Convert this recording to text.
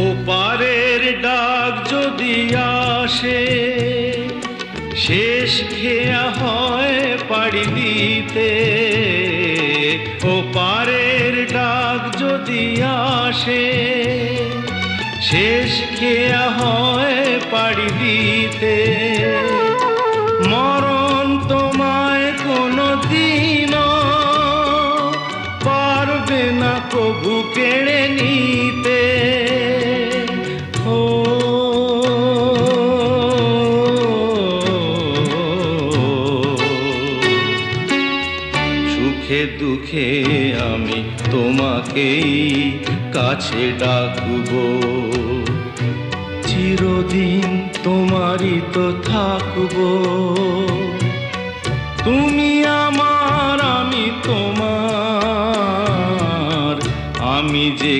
ওপারের ডাক যদি আসে, শেষ খেয়া হয় পাড়ি দিতে। ওপারের ডাক যদি আসে, শেষ খেয়া হয় পাড়ি দিতে। মরণ তোমায় কোনো দিনও পারবে না কবু কেড়ে নিতে। সুখে দুঃখে আমি তোমাকেই কাছে ডাকবো, চিরদিন তোমারই তো থাকবো। তুমি আমার, আমি তোমার, আমি যে